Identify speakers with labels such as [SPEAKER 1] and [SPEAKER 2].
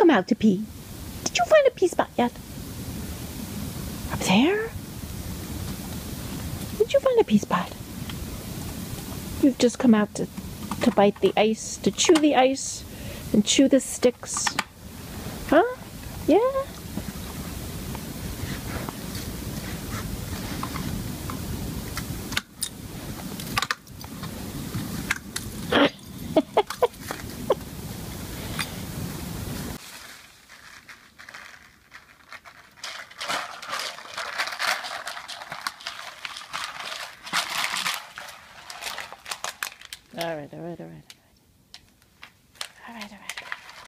[SPEAKER 1] come out to pee? Did you find a pee spot yet? Up there? Did you find a pee spot? You've just come out to bite the ice, to chew the ice, and chew the sticks. Huh? Yeah? All right.